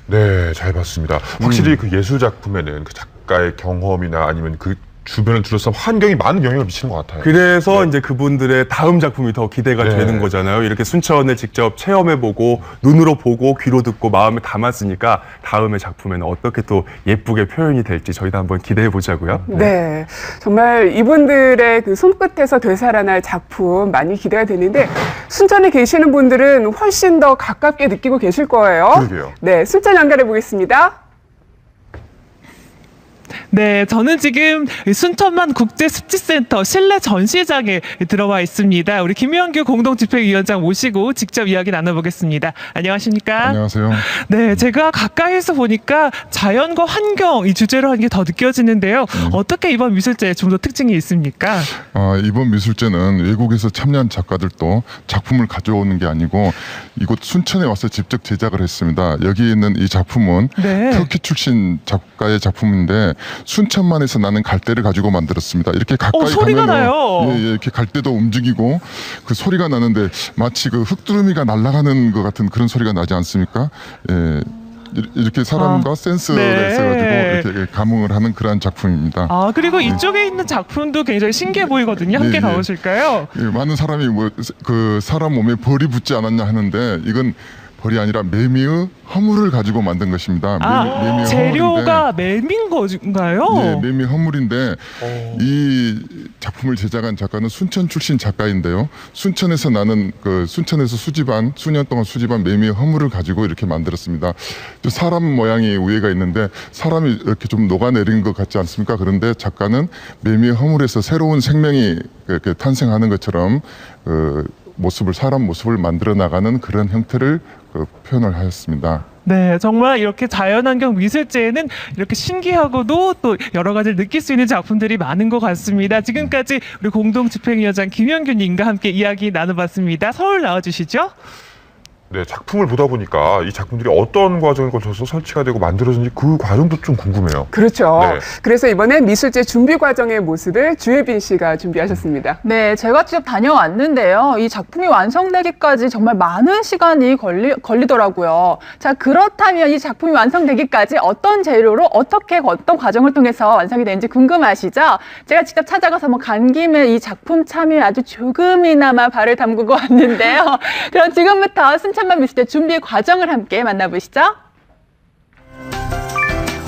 네, 잘 봤습니다. 확실히 그 예술 작품에는 그 작가의 경험이나 아니면 그 주변을 둘러싼 환경이 많은 영향을 미치는 것 같아요. 그래서 이제 그분들의 다음 작품이 더 기대가 되는 거잖아요. 이렇게 순천을 직접 체험해보고 눈으로 보고 귀로 듣고 마음에 담았으니까 다음의 작품에는 어떻게 또 예쁘게 표현이 될지 저희도 한번 기대해 보자고요. 네, 정말 이분들의 그 손끝에서 되살아날 작품 많이 기대가 되는데 순천에 계시는 분들은 훨씬 더 가깝게 느끼고 계실 거예요. 그러게요. 네, 순천 연결해 보겠습니다. 네, 저는 지금 순천만 국제습지센터 실내 전시장에 들어와 있습니다. 우리 김명규 공동집행위원장 모시고 직접 이야기 나눠보겠습니다. 안녕하십니까? 안녕하세요. 네, 제가 가까이서 보니까 자연과 환경 이 주제로 한 게 더 느껴지는데요. 어떻게 이번 미술제에 좀 더 특징이 있습니까? 이번 미술제는 외국에서 참여한 작가들도 작품을 가져오는 게 아니고 이곳 순천에 와서 직접 제작을 했습니다. 여기 있는 이 작품은 터키 출신 작가의 작품인데 순천만에서 나는 갈대를 가지고 만들었습니다. 이렇게 가까이 소리가 나요. 이렇게 갈대도 움직이고 그 소리가 나는데 마치 그 흙두루미가 날아가는 것 같은 그런 소리가 나지 않습니까? 예. 이렇게 사람과 센스가 있어가지고 이렇게 감흥을 하는 그러한 작품입니다. 그리고 이쪽에 있는 작품도 굉장히 신기해 보이거든요. 함께 가보실까요? 많은 사람이 그 사람 몸에 벌이 붙지 않았냐 하는데 이건 벌이 아니라 매미의 허물을 가지고 만든 것입니다. 매미 재료가 매미인 건가요? 네, 매미 허물인데 이 작품을 제작한 작가는 순천 출신 작가인데요. 순천에서 나는 순천에서 수년 동안 수집한 매미의 허물을 가지고 이렇게 만들었습니다. 사람 모양이 위에가 있는데 사람이 이렇게 좀 녹아내린 것 같지 않습니까? 그런데 작가는 매미의 허물에서 새로운 생명이 이렇게 탄생하는 것처럼 사람 모습을 만들어 나가는 그런 형태를 표현을 하였습니다. 네, 정말 이렇게 자연환경 미술제에는 이렇게 신기하고도 또 여러 가지를 느낄 수 있는 작품들이 많은 것 같습니다. 지금까지 우리 공동집행위원장 김영규님과 함께 이야기 나눠봤습니다. 서울 나와주시죠. 네, 작품을 보다 보니까 이 작품들이 어떤 과정을 거쳐서 설치가 되고 만들어진지 그 과정도 좀 궁금해요. 그렇죠. 네. 그래서 이번엔 미술제 준비 과정의 모습을 주혜빈 씨가 준비하셨습니다. 네, 제가 직접 다녀왔는데요. 이 작품이 완성되기까지 정말 많은 시간이 걸리더라고요. 자, 그렇다면 이 작품이 완성되기까지 어떤 재료로 어떤 과정을 통해서 완성이 되는지 궁금하시죠? 제가 직접 찾아가서 간 김에 이 작품 참여에 아주 조금이나마 발을 담그고 왔는데요. 그럼 지금부터 순천만 미술제 준비 과정을 함께 만나보시죠.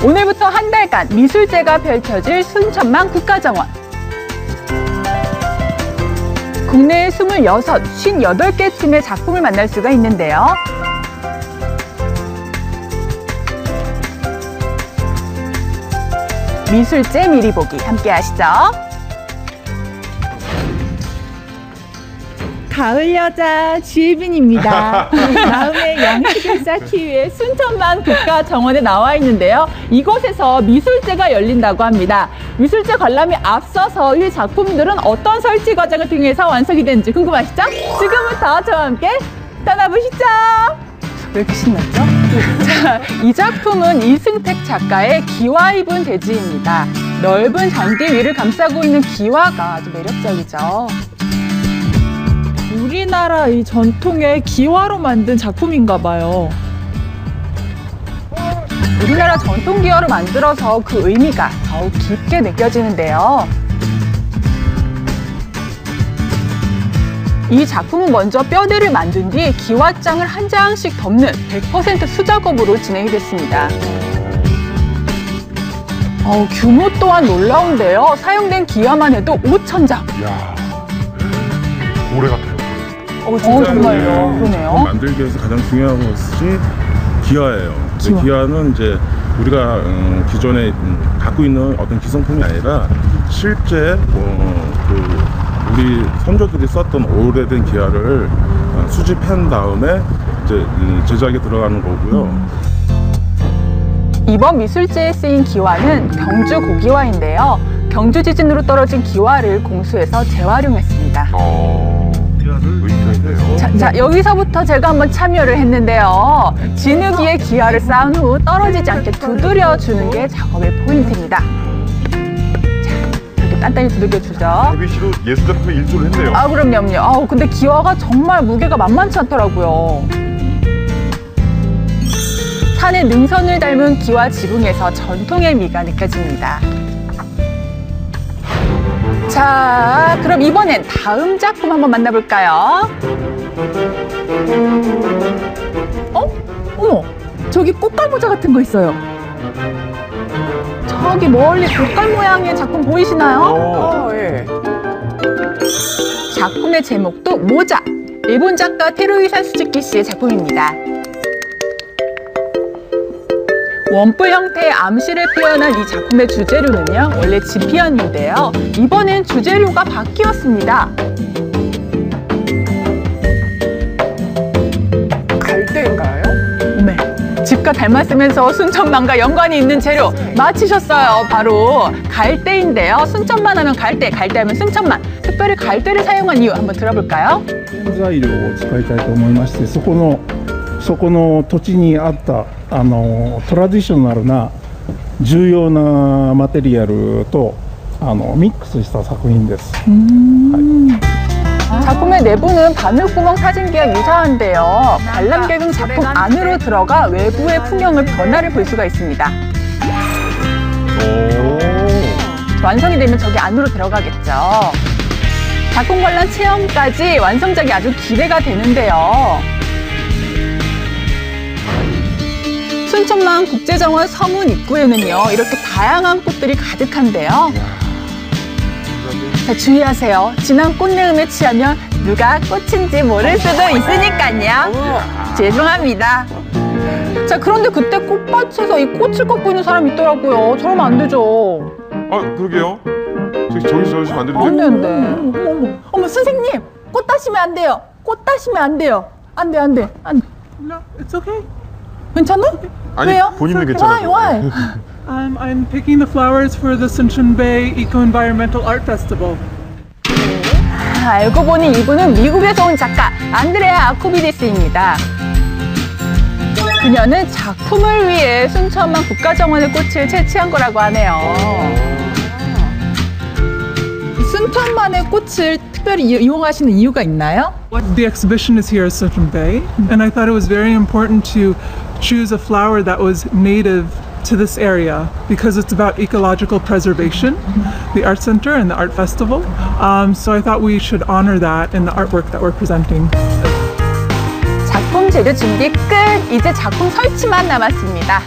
오늘부터 한 달간 미술제가 펼쳐질 순천만 국가정원. 국내에 58개쯤의 작품을 만날 수가 있는데요. 미술제 미리 보기 함께 하시죠. 가을 여자 주혜빈입니다. 마음의 양식을 쌓기 위해 순천만 국가정원에 나와 있는데요. 이곳에서 미술제가 열린다고 합니다. 미술제 관람에 앞서서 이 작품들은 어떤 설치 과정을 통해서 완성이 되는지 궁금하시죠? 지금부터 저와 함께 떠나보시죠. 왜 이렇게 신났죠? 자, 이 작품은 이승택 작가의 기와 입은 대지입니다. 넓은 잔디 위를 감싸고 있는 기와가 아주 매력적이죠. 우리나라 이 전통의 기와로 만든 작품인가 봐요. 우리나라 전통 기와로 만들어서 그 의미가 더욱 깊게 느껴지는데요. 이 작품은 먼저 뼈대를 만든 뒤 기와장을 한 장씩 덮는 100% 수작업으로 진행이 됐습니다. 규모 또한 놀라운데요. 사용된 기와만 해도 5,000장. 이야, 고래 같아요. 정말요. 그러네요. 만들기 위해서 가장 중요한 것이 기와예요. 기와는 이제 우리가 기존에 갖고 있는 어떤 기성품이 아니라 실제 우리 선조들이 썼던 오래된 기와를 수집한 다음에 이제 제작에 들어가는 거고요. 이번 미술제에 쓰인 기와는 경주 고기와인데요. 경주 지진으로 떨어진 기와를 공수해서 재활용했습니다. 자, 여기서부터 제가 한번 참여를 했는데요. 진흙 위에 기와를 쌓은 후 떨어지지 않게 두드려주는 게 작업의 포인트입니다. 단단히 두들겨주죠. 데뷔 씨도 예술작품에 일조를 했네요. 그럼요. 근데 기와가 정말 무게가 만만치 않더라고요. 산의 능선을 닮은 기와 지붕에서 전통의 미가 느껴집니다. 자, 그럼 이번엔 다음 작품 한번 만나볼까요? 어머, 저기 꽃갈 모자 같은 거 있어요. 저기 멀리 꽃갈 모양의 작품 보이시나요? 예. 작품의 제목도 모자. 일본 작가 테루이사 수즈키 씨의 작품입니다. 원뿔 형태의 암시를 표현한 이 작품의 주재료는요, 원래 지피였는데요. 이번엔 주재료가 바뀌었습니다. 갈대인가요? 집과 닮았으면서 순천만과 연관이 있는 재료 맞히셨어요. 바로 갈대인데요. 순천만 하면 갈대, 갈대하면 순천만. 특별히 갈대를 사용한 이유 한번 들어볼까요? 材料を使いたいと思いまして、そこの土地にあったトラディショナルな重要なマテリアルとミックスした作品です。 작품의 내부는 바늘구멍 사진기와 유사한데요. 관람객은 작품 안으로 들어가 외부의 풍경을 변화를 볼 수가 있습니다. 완성이 되면 저기 안으로 들어가겠죠. 작품 관람 체험까지 완성작이 아주 기대가 되는데요. 순천만 국제정원 서문 입구에는요, 이렇게 다양한 꽃들이 가득한데요. 자, 주의하세요. 진한 꽃내음에 취하면 누가 꽃인지 모를 수도 있으니까요. 죄송합니다. 자, 그런데 그때 꽃밭에서 이 꽃을 꺾고 있는 사람이 있더라고요. 저러면 안 되죠. 그러게요. 저기 저러시면 안 되는데. 안 되는데. 어머, 선생님, 꽃 따시면 안 돼요. 꽃 따시면 안 돼요. 안 돼. No, it's okay. 괜찮아? 아니, 왜요? 본인은 괜찮아요. Why? I'm picking the flowers for the Suncheon Bay Eco-Environmental Art Festival. 알고 보니 이분은 미국에서 온 작가 안드레아 아코비디스입니다. 그녀는 작품을 위해 순천만 국가정원의 꽃을 채취한 거라고 하네요. 순천만의 꽃을 특별히 이용하시는 이유가 있나요? The exhibition is here at Suncheon Bay, and I thought it was very important to choose a flower that was native to this area because it's about ecological preservation, the art center and the art festival. So I thought we should honor that in the artwork that we're presenting. 작품 재료 준비 끝! 이제 작품 설치만 남았습니다.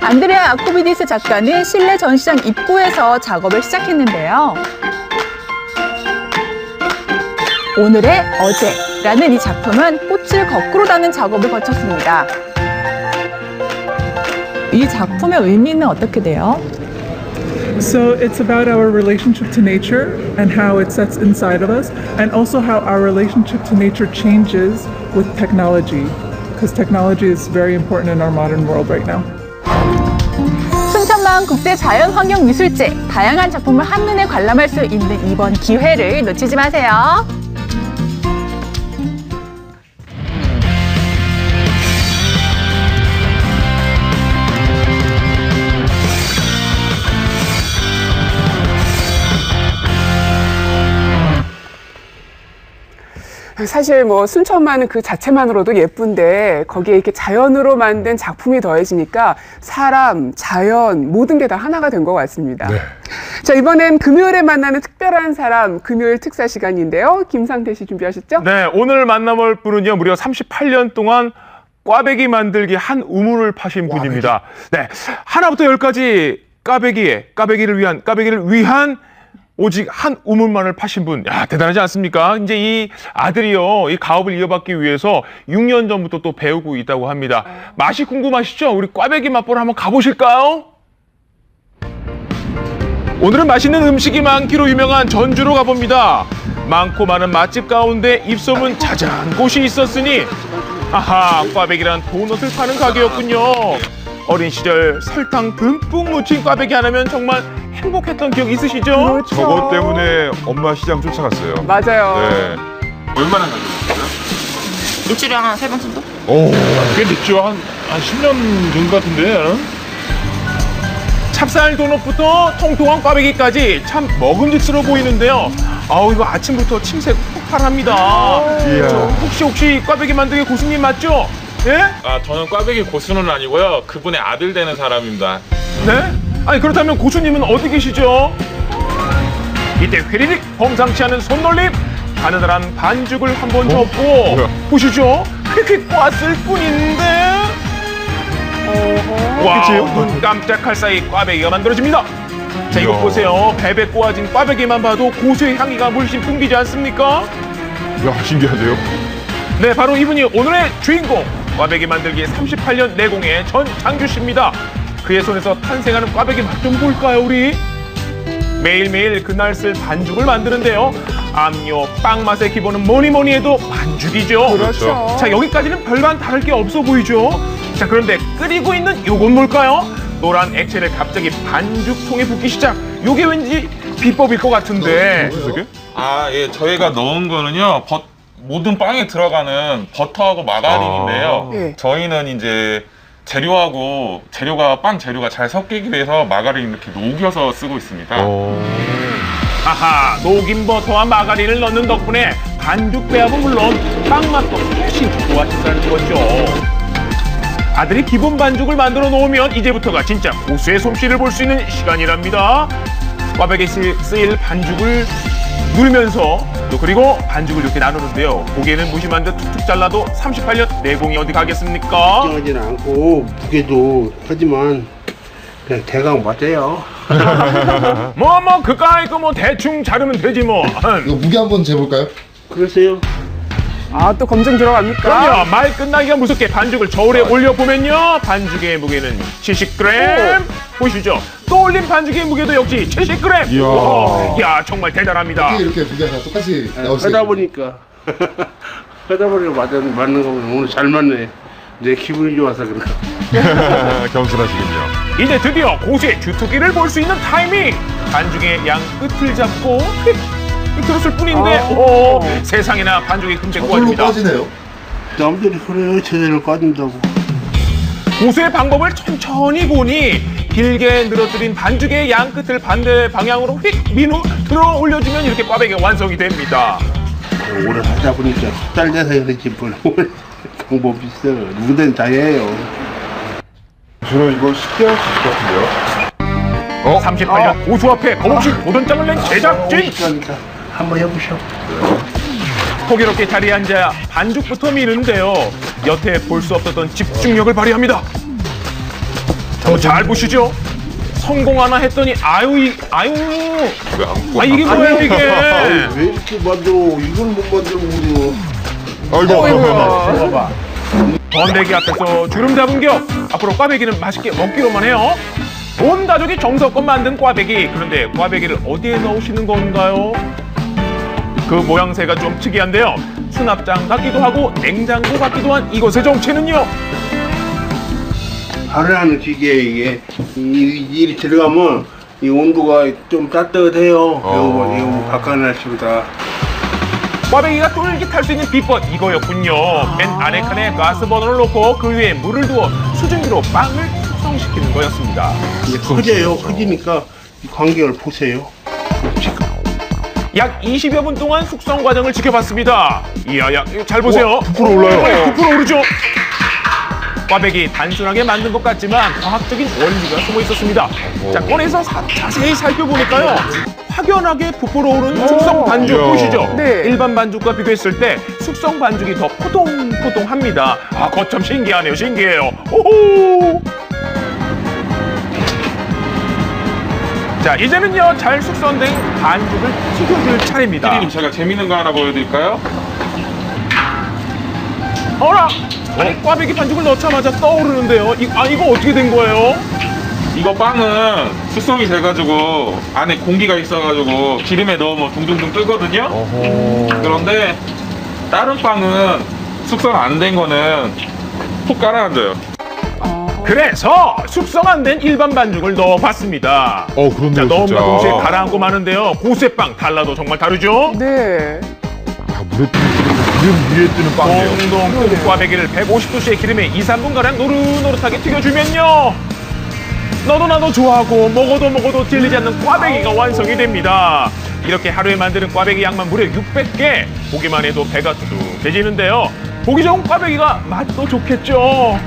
안드레아 아코비디스 작가는 실내 전시장 입구에서 작업을 시작했는데요. 오늘의 어제라는 이 작품은 꽃을 거꾸로 다는 작업을 거쳤습니다. 이 작품의 의미는 어떻게 돼요? So it's about our relationship to nature and how it sets inside of us, and also how our relationship to nature changes with technology, because technology is very important in our modern world right now. 순천만 국제자연환경미술제, 다양한 작품을 한눈에 관람할 수 있는 이번 기회를 놓치지 마세요. 사실 뭐 순천만은 그 자체만으로도 예쁜데 거기에 이렇게 자연으로 만든 작품이 더해지니까 사람, 자연 모든 게 다 하나가 된 것 같습니다. 네. 자, 이번엔 금요일에 만나는 특별한 사람 금요일 특사 시간인데요. 김상태 씨 준비하셨죠? 네, 오늘 만나볼 분은요, 무려 38년 동안 꽈배기 만들기 한 우물을 파신 분입니다. 네, 하나부터 열까지 꽈배기를 위한 오직 한 우물만을 파신 분. 야, 대단하지 않습니까? 이제 이 아들이요, 이 가업을 이어받기 위해서 6년 전부터 또 배우고 있다고 합니다. 맛이 궁금하시죠? 우리 꽈배기 맛보러 한번 가보실까요? 오늘은 맛있는 음식이 많기로 유명한 전주로 가봅니다. 많고 많은 맛집 가운데 입소문 자자한 곳이 있었으니 아하, 꽈배기란 도넛을 파는 가게였군요. 어린 시절 설탕 듬뿍 묻힌 꽈배기 하나면 정말 행복했던 기억 있으시죠? 그렇죠. 저것 때문에 엄마 시장 쫓아갔어요. 맞아요. 네. 얼마나 가져갔어요? 일주일에 한 3번 정도? 오, 꽤 됐죠. 한 10년 전 같은데. 찹쌀 도넛부터 통통한 꽈배기까지 참 먹음직스러워 보이는데요. 아우, 이거 아침부터 침새 폭발합니다. 이야. 저 혹시 꽈배기 만들기 고수님 맞죠? 예? 아, 저는 꽈배기 고수는 아니고요. 그분의 아들 되는 사람입니다. 네? 아니, 그렇다면 고수님은 어디 계시죠? 이때 휘리릭 범상치 않은 손놀림, 가느다란 반죽을 한번 접고 보시죠. 휙휙 꽈쓸 뿐인데 와우, 눈 깜짝할 사이 꽈배기가 만들어집니다. 자, 이거 보세요. 베베 꼬아진 꽈배기만 봐도 고수의 향기가 물씬 풍기지 않습니까? 야, 신기하세요. 네, 바로 이분이 오늘의 주인공, 꽈배기 만들기 38년 내공의 전장규 씨입니다. 그의 손에서 탄생하는 꽈배기 맛 좀 볼까요, 우리? 매일매일 그날 쓸 반죽을 만드는데요. 압력, 빵 맛의 기본은 뭐니 해도 반죽이죠. 그렇죠. 자, 여기까지는 별반 다를 게 없어 보이죠? 자, 그런데 끓이고 있는 요건 뭘까요? 노란 액체를 갑자기 반죽통에 붓기 시작. 요게 왠지 비법일 것 같은데. 아, 예, 저희가 넣은 거는요. 모든 빵에 들어가는 버터하고 마가린인데요. 예. 저희는 이제 빵 재료가 잘 섞이기 위해서 마가린 이렇게 녹여서 쓰고 있습니다. 아하, 녹인 버터와 마가린을 넣는 덕분에 반죽 배합은 물론 빵 맛도 훨씬 좋아진다는 거죠. 아들이 기본 반죽을 만들어 놓으면 이제부터가 진짜 고수의 솜씨를 볼 수 있는 시간이랍니다. 꽈배기 쓰일 반죽을 눌면서 또 그리고 반죽을 이렇게 나누는데요. 고개는 무심한 듯 툭툭 잘라도 38년 내공이 어디 가겠습니까? 걱정하지는 않고 무게도 하지만 그냥 대강 맞아요. 그까이 거 대충 자르면 되지 뭐. 이거 무게 한번 재볼까요? 그러세요? 아, 또 검증 들어갑니까? 그럼요. 말 끝나기가 무섭게 반죽을 저울에 올려보면요. 반죽의 무게는 70g. 보시죠. 또 올린 반죽의 무게도 역시 70g. 이야, 정말 대단합니다. 이렇게 무게가 다 똑같이 나오시죠? 하다 보니까 맞는 거보다 오늘 잘 맞네. 내 기분이 좋아서 그런가. 겸손하시군요. 이제 드디어 고수의 주특기를 볼 수 있는 타이밍. 반죽의 양 끝을 잡고 들었을 뿐인데 세상에나 반죽이 금세 꼬아집니다. 꺼지네요. 남들이 그래요. 제대로 꺼진다고. 고수의 방법을 천천히 보니 길게 늘어뜨린 반죽의 양 끝을 반대 방향으로 휙 들어 올려주면 이렇게 꽈배기가 완성이 됩니다. 오래 하다 보니까 숫달 돼서 그렇지 뭘 방법이 있어. 누구든 다 해요. 저는 이거 쉽게 할 수 있을 것 같은데요. 38년 고수 앞에 겁없이 도전장을 낸 제작진. 한번 해보셔. 호기롭게 자리에 앉아 반죽부터 미는데요. 여태 볼 수 없었던 집중력을 발휘합니다. 잘 보시죠. 성공하나 했더니 이게 뭐예요 이게? 왜 이렇게 만들어? 이걸 못 만들고 아이고. 봐봐. 번데기 앞에서 주름 잡은 격. 앞으로 꽈배기는 맛있게 먹기로만 해요. 온 가족이 정성껏 만든 꽈배기. 그런데 꽈배기를 어디에 넣으시는 건가요? 그 모양새가 좀 특이한데요. 수납장 같기도 하고 냉장고 같기도 한 이곳의 정체는요. 발효하는 기계에 이게 일이 들어가면 이 온도가 좀 따뜻해요. 이거 바깥날씨보다. 꽈배기가 쫄깃할 수 있는 비법 이거였군요. 맨 아래 칸에 가스버너를 놓고 그 위에 물을 두어 수증기로 빵을 숙성시키는 거였습니다. 이제 커져요. 커지니까 이 간격을 보세요. 약 20여 분 동안 숙성 과정을 지켜봤습니다. 이야, 야, 잘 보세요. 부풀어 올라요. 부풀어 오르죠. 꽈배기 단순하게 만든 것 같지만 과학적인 원리가 숨어 있었습니다. 자, 꺼내서 자세히 살펴보니까요. 확연하게 부풀어 오른 숙성 반죽 보이시죠? 네. 일반 반죽과 비교했을 때 숙성 반죽이 더 포동포동합니다. 아, 거참 신기하네요. 신기해요. 오호! 자, 이제는요, 잘 숙성된 반죽을 튀겨줄 차례입니다. 피디님, 제가 재밌는 거 하나 보여드릴까요? 어라! 아니, 꽈배기 반죽을 넣자마자 떠오르는데요. 이거 어떻게 된 거예요? 이거 빵은 숙성이 돼가지고 안에 공기가 있어가지고 기름에 넣으면 둥둥둥 뜨거든요. 그런데 다른 빵은 숙성 안 된 거는 푹 가라앉아요. 그래서 숙성 안 된 일반 반죽을 넣어봤습니다. 그런데요, 자, 너무나 진짜. 동시에 가라앉고 마는데요. 고세빵 달라도 정말 다르죠? 네. 물에 기름 위에 뜨는 빵이에요. 동동 뜬 꽈배기를 150도씨의 기름에 2, 3분가량 노릇노릇하게 튀겨주면요. 너도 나도 좋아하고 먹어도 질리지 않는 꽈배기가 완성이 됩니다. 이렇게 하루에 만드는 꽈배기 양만 무려 600개. 보기만 해도 배가 두둑해지는데요. 보기 좋은 꽈배기가 맛도 좋겠죠.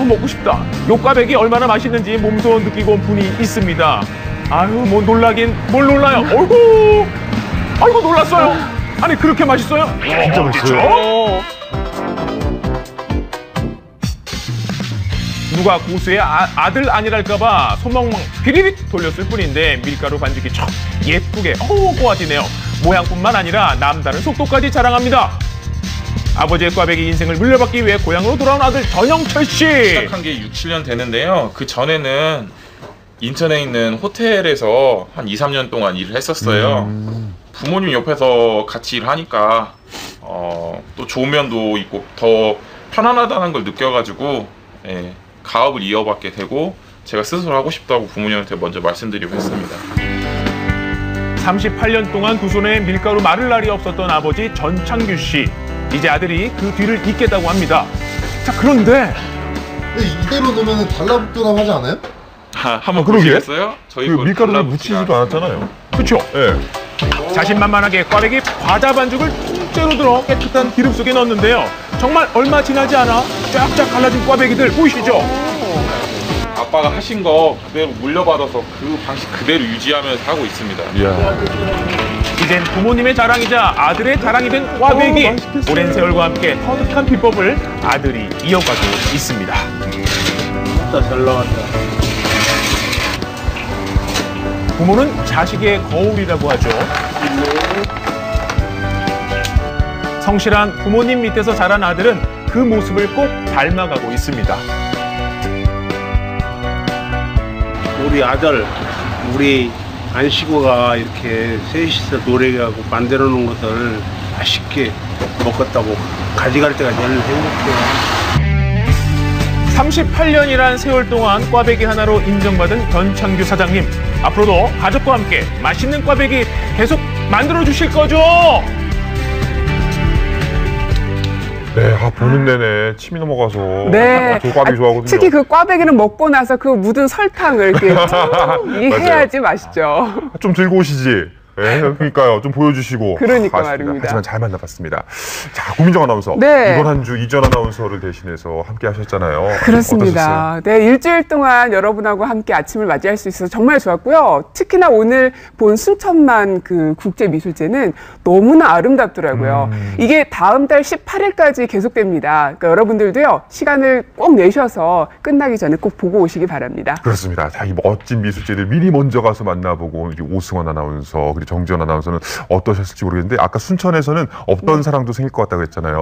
먹고 싶다. 요 꽈배기 얼마나 맛있는지 몸소 느끼고 온 분이 있습니다. 아유, 뭐 놀라긴 뭘 놀라요. 어이구, 아이고 놀랐어요. 아니, 그렇게 맛있어요? 진짜 맛있어요. 누가 고수의 아들 아니랄까봐 손멍멍 비리릭 돌렸을 뿐인데 밀가루 반죽이 참 예쁘게 꼬아지네요. 모양뿐만 아니라 남다른 속도까지 자랑합니다. 아버지의 꽈배기 인생을 물려받기 위해 고향으로 돌아온 아들 전영철 씨. 시작한 게 6, 7년 됐는데요. 그 전에는 인천에 있는 호텔에서 한 2, 3년 동안 일을 했었어요. 부모님 옆에서 같이 일하니까 또 좋은 면도 있고 더 편안하다는 걸 느껴가지고 가업을 이어받게 되고 제가 스스로 하고 싶다고 부모님한테 먼저 말씀드리고 했습니다. 38년 동안 두 손에 밀가루 마를 날이 없었던 아버지 전창규 씨. 이제 아들이 그 뒤를 잇겠다고 합니다. 자, 그런데 이대로 놓으면 달라붙거나 하지 않아요? 한번 보시겠어요? 저희 걸 밀가루를 묻히지도 않았잖아요. 그렇죠? 네. 자신만만하게 꽈배기 과자 반죽을 통째로 들어 깨끗한 기름 속에 넣었는데요. 정말 얼마 지나지 않아 쫙쫙 갈라진 꽈배기들 보이시죠? 아빠가 하신 거 그대로 물려받아서 그 방식 그대로 유지하면서 하고 있습니다. 이젠 부모님의 자랑이자 아들의 자랑이 된 꽈배기. 오랜 세월과 함께 터득한 비법을 아들이 이어가고 있습니다. 잘 나왔다. 부모는 자식의 거울이라고 하죠. 성실한 부모님 밑에서 자란 아들은 그 모습을 꼭 닮아가고 있습니다. 우리 아들, 우리 안식구가 이렇게 셋이서 노래하고 만들어 놓은 것을 맛있게 먹었다고 가져갈 때가 제일 행복해요. 38년이란 세월 동안 꽈배기 하나로 인정받은 전창규 사장님. 앞으로도 가족과 함께 맛있는 꽈배기 계속 만들어 주실 거죠? 네, 보는 내내 침이 넘어가서. 네. 저 꽈배기 좋아하거든요. 특히 그 꽈배기는 먹고 나서 그 묻은 설탕을 이렇게 이게 해야지 맛있죠. 좀 들고 오시지. 네, 그러니까요. 좀 보여주시고. 그러니까 아쉽습니다. 말입니다. 하지만 잘 만나봤습니다. 자, 고민정 아나운서. 네. 이번 한 주 이전 아나운서를 대신해서 함께 하셨잖아요. 그렇습니다. 어떠셨어요? 네, 일주일 동안 여러분하고 함께 아침을 맞이할 수 있어서 정말 좋았고요. 특히나 오늘 본 순천만 그 국제미술제는 너무나 아름답더라고요. 이게 다음 달 18일까지 계속됩니다. 그러니까 여러분들도요, 시간을 꼭 내셔서 끝나기 전에 꼭 보고 오시기 바랍니다. 그렇습니다. 자, 이 멋진 미술제들 미리 먼저 가서 만나보고 우리 오승원 아나운서 그리고 정지원 아나운서는 어떠셨을지 모르겠는데 아까 순천에서는 없던 사랑도 생길 것 같다고 했잖아요.